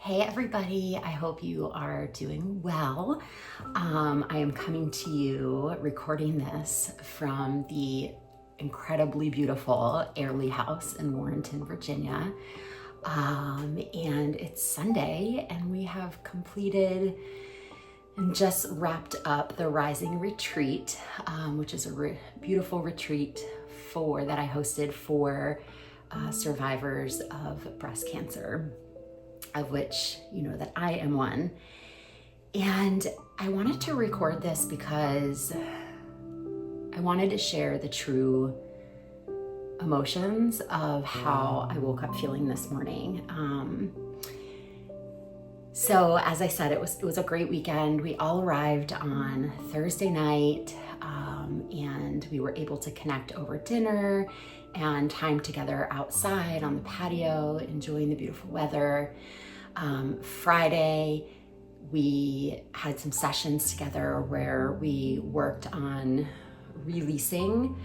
Hey everybody, I hope you are doing well. I am coming to you recording this from the incredibly beautiful Airlie House in Warrenton, Virginia. And it's Sunday and we have completed and just wrapped up the Rising Retreat, which is a beautiful retreat that I hosted for survivors of breast cancer, of which you know that I am one. And I wanted to record this because I wanted to share the true emotions of how I woke up feeling this morning. So as I said, it was a great weekend. We all arrived on Thursday night, and we were able to connect over dinner and time together outside on the patio, enjoying the beautiful weather. Friday, we had some sessions together where we worked on releasing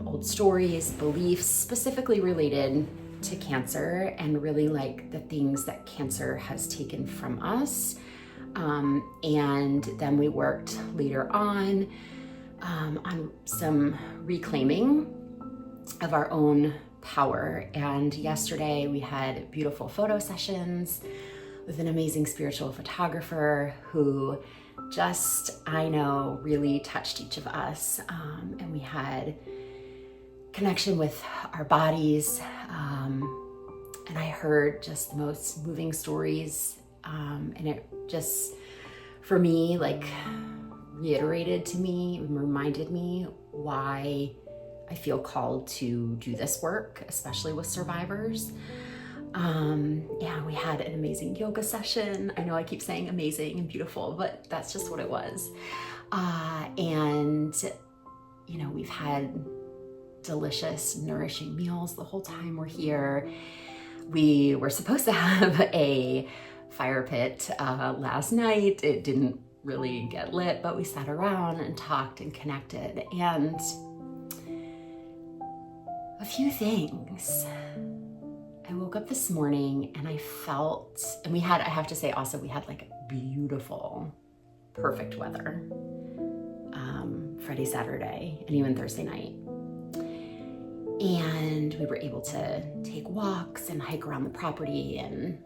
old stories, beliefs, specifically related to cancer, and really like the things that cancer has taken from us. And then we worked later on some reclaiming of our own power. And yesterday we had beautiful photo sessions with an amazing spiritual photographer who just, I know, really touched each of us. And we had connection with our bodies. And I heard just the most moving stories. And it just, for me, like reiterated to me, reminded me why I feel called to do this work, especially with survivors. Yeah, we had an amazing yoga session. I know I keep saying amazing and beautiful, but that's just what it was. And, you know, we've had delicious, nourishing meals the whole time we're here. We were supposed to have a fire pit last night. It didn't really get lit, but we sat around and talked and connected. And a few things. I woke up this morning and I felt, and I have to say also, we had like beautiful, perfect weather Friday, Saturday, and even Thursday night. And we were able to take walks and hike around the property and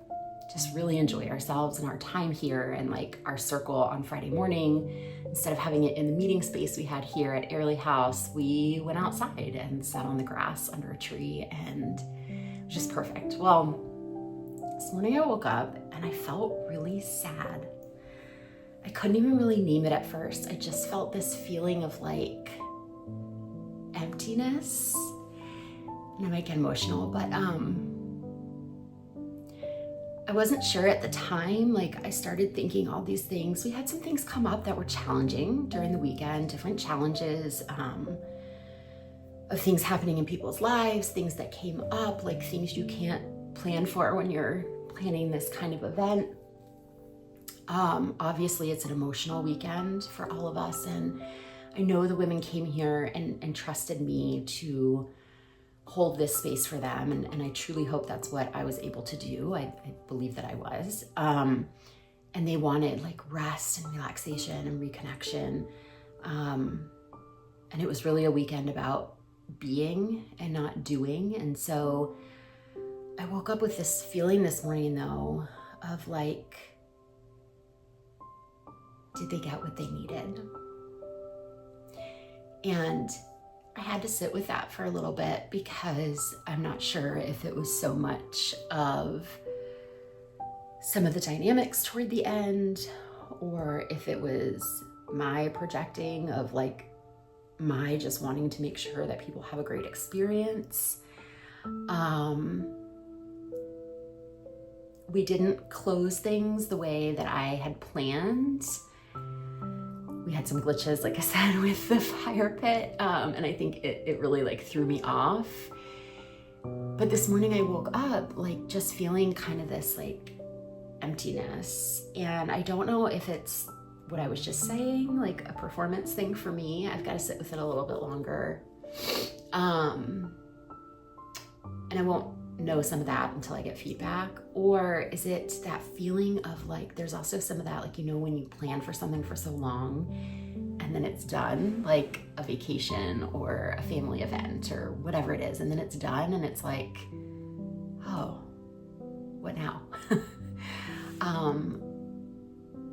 just really enjoy ourselves and our time here. And like our circle on Friday morning, instead of having it in the meeting space we had here at Airlie House, we went outside and sat on the grass under a tree, and it was just perfect. Well, this morning I woke up and I felt really sad. I couldn't even really name it at first. I just felt this feeling of like emptiness. And I might get emotional, but I wasn't sure at the time. Like I started thinking all these things. We had some things come up that were challenging during the weekend, different challenges of things happening in people's lives, things that came up, like things you can't plan for when you're planning this kind of event. Obviously it's an emotional weekend for all of us. And I know the women came here and trusted me to hold this space for them. And I truly hope that's what I was able to do. I believe that I was. And they wanted like rest and relaxation and reconnection. And it was really a weekend about being and not doing. And so I woke up with this feeling this morning though, of like, did they get what they needed? And I had to sit with that for a little bit because I'm not sure if it was so much of some of the dynamics toward the end, or if it was my projecting of like my just wanting to make sure that people have a great experience. We didn't close things the way that I had planned. We had some glitches, like I said, with the fire pit. And I think it really like threw me off. But this morning I woke up like just feeling kind of this like emptiness. And I don't know if it's what I was just saying, like a performance thing for me. I've got to sit with it a little bit longer. And I won't know some of that until I get feedback? Or is it that feeling of like, there's also some of that, like, you know, when you plan for something for so long and then it's done, like a vacation or a family event or whatever it is, and then it's done and it's like, oh, what now?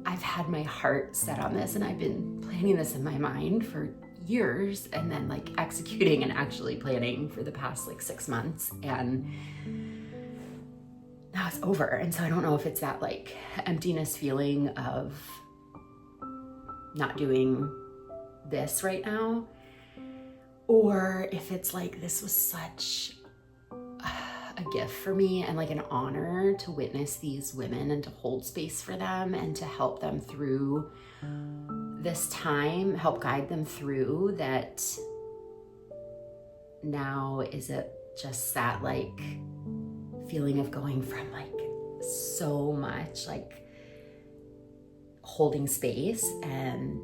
I've had my heart set on this and I've been planning this in my mind for years, and then like executing and actually planning for the past like 6 months, and now it's over. And so I don't know if it's that like emptiness feeling of not doing this right now, or if it's like this was such a gift for me and like an honor to witness these women and to hold space for them and to help them through this time, help guide them through that. Now is it just that like feeling of going from like so much like holding space and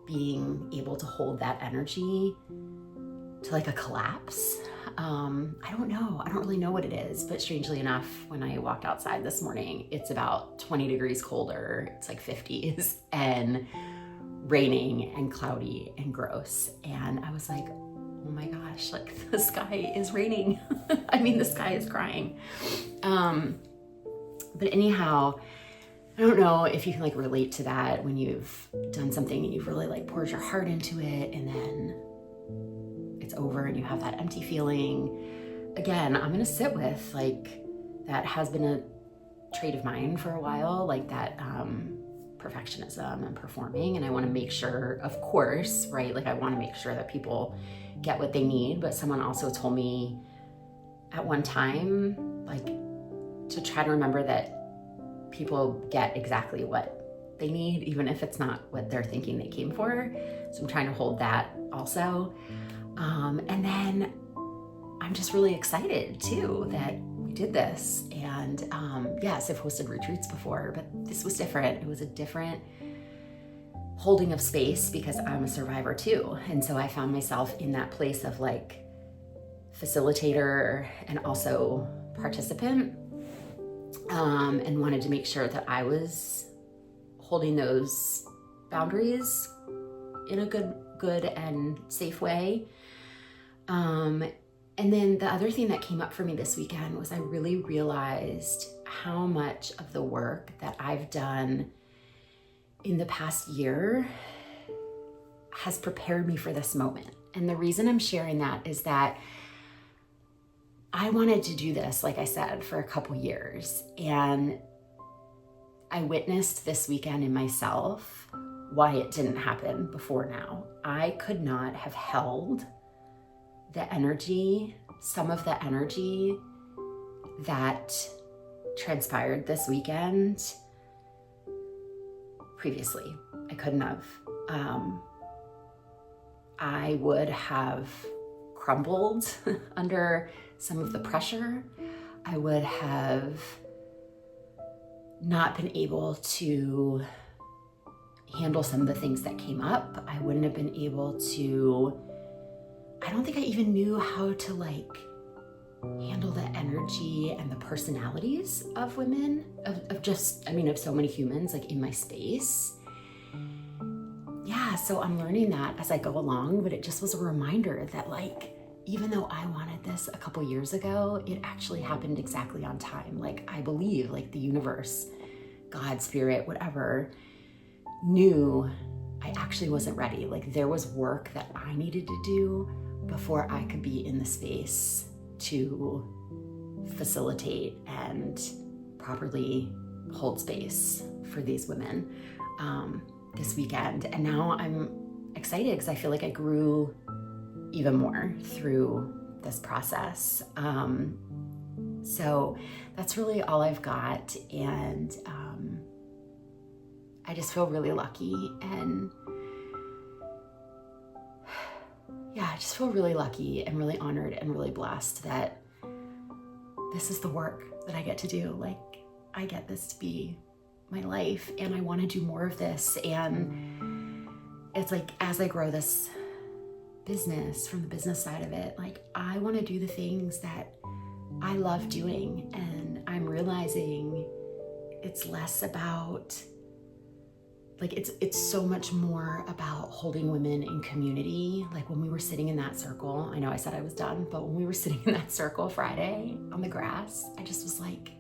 being able to hold that energy to like a collapse. I don't know. I don't really know what it is, but strangely enough, when I walked outside this morning, it's about 20 degrees colder. It's like 50s and raining and cloudy and gross. And I was like, oh my gosh, like the sky is raining. I mean, the sky is crying. But anyhow, I don't know if you can like relate to that when you've done something and you've really like poured your heart into it and then it's over and you have that empty feeling. Again, I'm gonna sit with like, that has been a trait of mine for a while, like that perfectionism and performing. And I wanna make sure, of course, right? Like I wanna make sure that people get what they need, but someone also told me at one time, like to try to remember that people get exactly what they need, even if it's not what they're thinking they came for. So I'm trying to hold that also. And then I'm just really excited too that we did this. And yes, I've hosted retreats before, but this was different. It was a different holding of space because I'm a survivor too. And so I found myself in that place of like facilitator and also participant, and wanted to make sure that I was holding those boundaries in a good and safe way. And then the other thing that came up for me this weekend was I really realized how much of the work that I've done in the past year has prepared me for this moment. And the reason I'm sharing that is that I wanted to do this, like I said, for a couple years. And I witnessed this weekend in myself why it didn't happen before now. I could not have held the energy, some of the energy that transpired this weekend previously. I couldn't have. I would have crumbled under some of the pressure. I would have not been able to handle some of the things that came up. I wouldn't have been able to, I don't think I even knew how to like handle the energy and the personalities of women, of just, I mean, of so many humans like in my space. Yeah, so I'm learning that as I go along, but it just was a reminder that like, even though I wanted this a couple years ago, it actually happened exactly on time. Like I believe like the universe, God, spirit, whatever, knew I actually wasn't ready. Like there was work that I needed to do before I could be in the space to facilitate and properly hold space for these women this weekend. And now I'm excited because I feel like I grew even more through this process. So that's really all I've got. And I just feel really lucky. And yeah, I just feel really lucky and really honored and really blessed that this is the work that I get to do. Like I get this to be my life and I want to do more of this. And it's like, as I grow this business from the business side of it, like I want to do the things that I love doing. And I'm realizing it's less about, like, it's so much more about holding women in community. Like when we were sitting in that circle, I know I said I was done, but when we were sitting in that circle Friday on the grass, I just was like,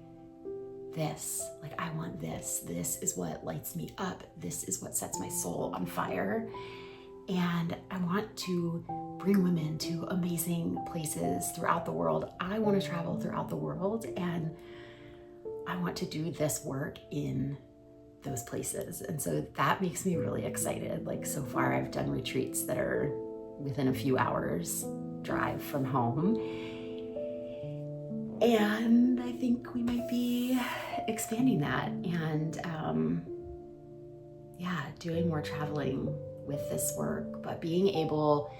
I want this. This is what lights me up. This is what sets my soul on fire. And I want to bring women to amazing places throughout the world. I want to travel throughout the world, and I want to do this work in those places. And so that makes me really excited. Like so far I've done retreats that are within a few hours drive from home. And I think we might be expanding that and doing more traveling with this work, but being able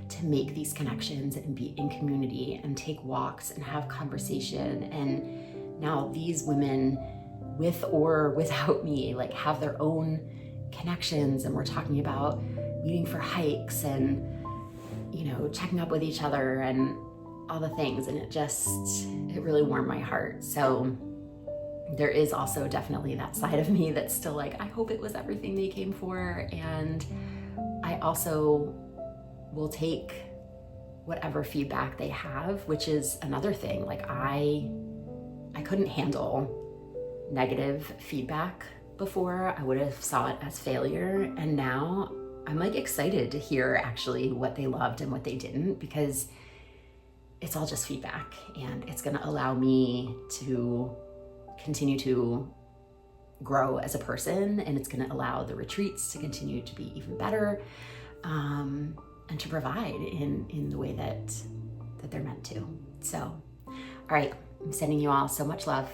to make these connections and be in community and take walks and have conversation. And now these women, with or without me, like have their own connections, and we're talking about meeting for hikes and, you know, checking up with each other and all the things. And it really warmed my heart. So there is also definitely that side of me that's still like, I hope it was everything they came for. And I also will take whatever feedback they have, which is another thing. Like I couldn't handle negative feedback before. I would have saw it as failure. And now I'm like excited to hear actually what they loved and what they didn't, because it's all just feedback, and it's going to allow me to continue to grow as a person, and it's going to allow the retreats to continue to be even better, and to provide in the way that they're meant to. So, all right, I'm sending you all so much love,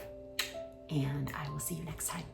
and I will see you next time.